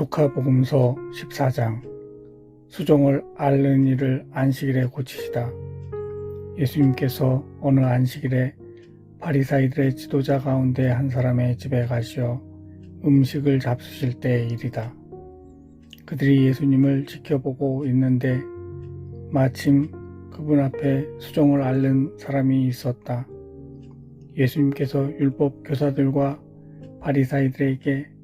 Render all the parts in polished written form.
루카복음서 14장 수종을 앓는 이를 안식일에 고치시다. 예수님께서 어느 안식일에 바리사이들의 지도자 가운데 한 사람의 집에 가시어 음식을 잡수실 때의 일이다. 그들이 예수님을 지켜보고 있는데 마침 그분 앞에 수종을 앓는 사람이 있었다. 예수님께서 율법 교사들과 바리사이들에게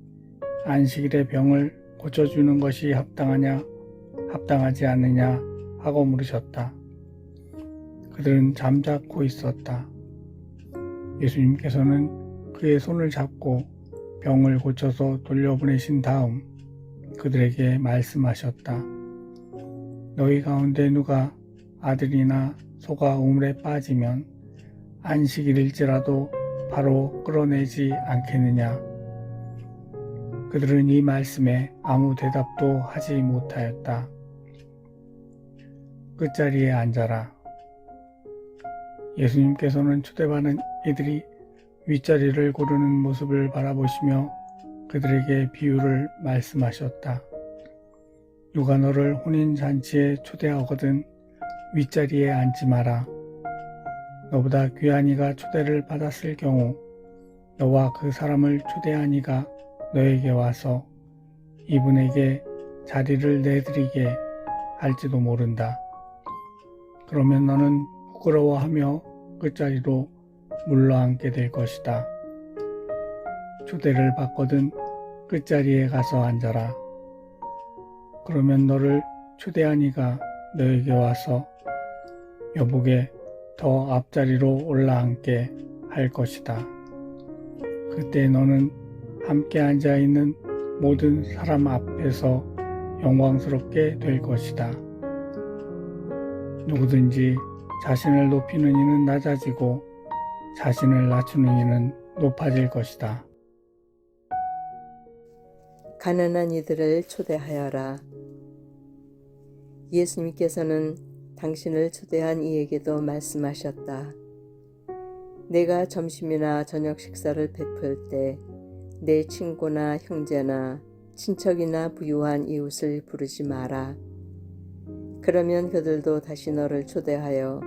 안식일에 병을 고쳐주는 것이 합당하냐 합당하지 않느냐 하고 물으셨다. 그들은 잠자코 있었다. 예수님께서는 그의 손을 잡고 병을 고쳐서 돌려보내신 다음 그들에게 말씀하셨다. 너희 가운데 누가 아들이나 소가 우물에 빠지면 안식일일지라도 바로 끌어내지 않겠느냐. 그들은 이 말씀에 아무 대답도 하지 못하였다. 끝자리에 앉아라. 예수님께서는 초대받은 이들이 윗자리를 고르는 모습을 바라보시며 그들에게 비유를 말씀하셨다. 누가 너를 혼인잔치에 초대하거든 윗자리에 앉지 마라. 너보다 귀한 이가 초대를 받았을 경우 너와 그 사람을 초대한 이가 너에게 와서 이분에게 자리를 내드리게 할지도 모른다. 그러면 너는 부끄러워하며 끝자리로 물러앉게 될 것이다. 초대를 받거든 끝자리에 가서 앉아라. 그러면 너를 초대한 이가 너에게 와서 여보게 더 앞자리로 올라앉게 할 것이다. 그때 너는 함께 앉아있는 모든 사람 앞에서 영광스럽게 될 것이다. 누구든지 자신을 높이는 이는 낮아지고 자신을 낮추는 이는 높아질 것이다. 가난한 이들을 초대하여라. 예수님께서는 당신을 초대한 이에게도 말씀하셨다. 내가 점심이나 저녁 식사를 베풀 때 내 친구나 형제나 친척이나 부유한 이웃을 부르지 마라. 그러면 그들도 다시 너를 초대하여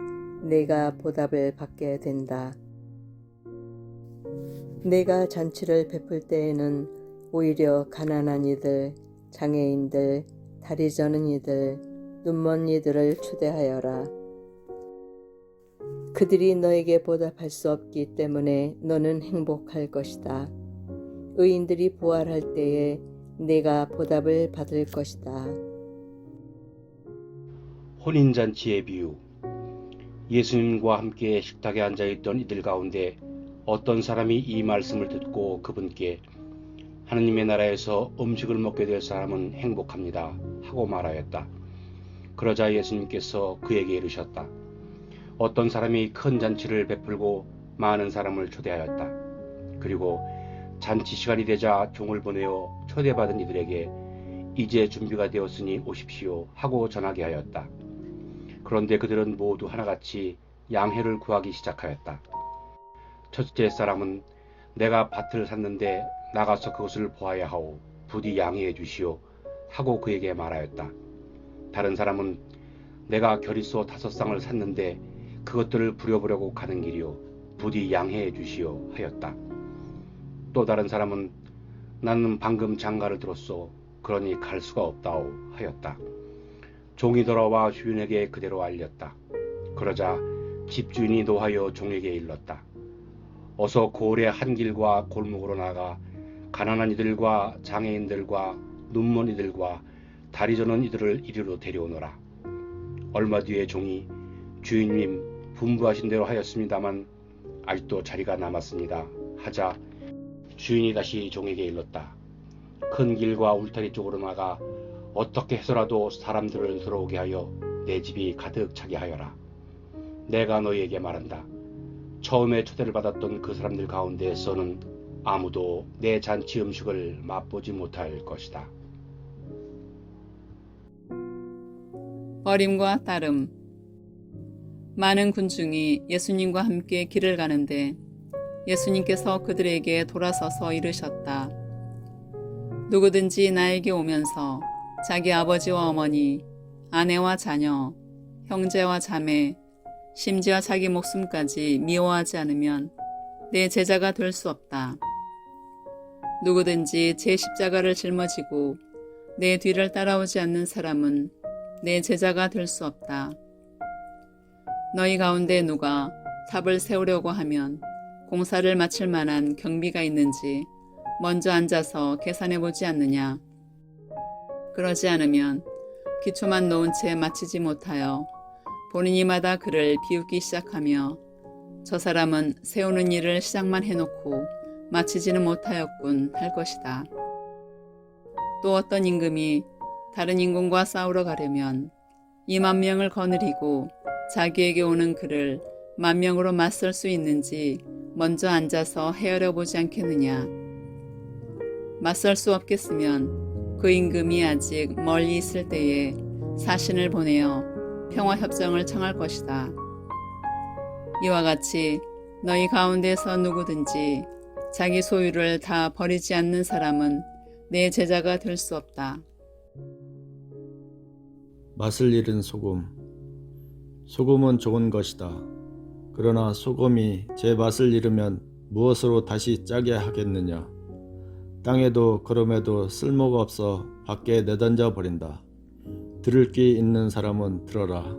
내가 보답을 받게 된다. 내가 잔치를 베풀 때에는 오히려 가난한 이들, 장애인들, 다리 저는 이들, 눈먼 이들을 초대하여라. 그들이 너에게 보답할 수 없기 때문에 너는 행복할 것이다. 의인들이 부활할 때에 내가 보답을 받을 것이다. 혼인잔치의 비유. 예수님과 함께 식탁에 앉아있던 이들 가운데 어떤 사람이 이 말씀을 듣고 그분께 하느님의 나라에서 음식을 먹게 될 사람은 행복합니다 하고 말하였다. 그러자 예수님께서 그에게 이르셨다. 어떤 사람이 큰 잔치를 베풀고 많은 사람을 초대하였다. 그리고 잔치 시간이 되자 종을 보내어 초대받은 이들에게 이제 준비가 되었으니 오십시오 하고 전하게 하였다. 그런데 그들은 모두 하나같이 양해를 구하기 시작하였다. 첫째 사람은 내가 밭을 샀는데 나가서 그것을 보아야 하오. 부디 양해해 주시오 하고 그에게 말하였다. 다른 사람은 내가 결의소 5쌍을 샀는데 그것들을 부려보려고 가는 길이오. 부디 양해해 주시오 하였다. 또 다른 사람은 나는 방금 장가를 들었소. 그러니 갈 수가 없다오 하였다. 종이 돌아와 주인에게 그대로 알렸다. 그러자 집주인이 노하여 종에게 일렀다. 어서 고을의 한 길과 골목으로 나가 가난한 이들과 장애인들과 눈먼 이들과 다리 저는 이들을 이리로 데려오너라. 얼마 뒤에 종이 주인님 분부하신 대로 하였습니다만 아직도 자리가 남았습니다 하자 주인이 다시 종에게 일렀다. 큰 길과 울타리 쪽으로 나가 어떻게 해서라도 사람들을 들어오게 하여 내 집이 가득 차게 하여라. 내가 너희에게 말한다. 처음에 초대를 받았던 그 사람들 가운데에서는 아무도 내 잔치 음식을 맛보지 못할 것이다. 어림과 따름. 많은 군중이 예수님과 함께 길을 가는데 예수님께서 그들에게 돌아서서 이르셨다. 누구든지 나에게 오면서 자기 아버지와 어머니, 아내와 자녀, 형제와 자매, 심지어 자기 목숨까지 미워하지 않으면 내 제자가 될 수 없다. 누구든지 제 십자가를 짊어지고 내 뒤를 따라오지 않는 사람은 내 제자가 될 수 없다. 너희 가운데 누가 탑을 세우려고 하면 공사를 마칠 만한 경비가 있는지 먼저 앉아서 계산해 보지 않느냐. 그러지 않으면 기초만 놓은 채 마치지 못하여 보는 이마다 그를 비웃기 시작하며 저 사람은 세우는 일을 시작만 해놓고 마치지는 못하였군 할 것이다. 또 어떤 임금이 다른 임금과 싸우러 가려면 2,000,000명을 거느리고 자기에게 오는 그를 10,000명으로 맞설 수 있는지 먼저 앉아서 헤아려 보지 않겠느냐. 맞설 수 없겠으면 그 임금이 아직 멀리 있을 때에 사신을 보내어 평화협정을 청할 것이다. 이와 같이 너희 가운데서 누구든지 자기 소유를 다 버리지 않는 사람은 내 제자가 될 수 없다. 맛을 잃은 소금. 소금은 좋은 것이다. 그러나 소금이 제 맛을 잃으면 무엇으로 다시 짜게 하겠느냐. 땅에도 거름에도 쓸모가 없어 밖에 내던져 버린다. 들을 귀 있는 사람은 들어라.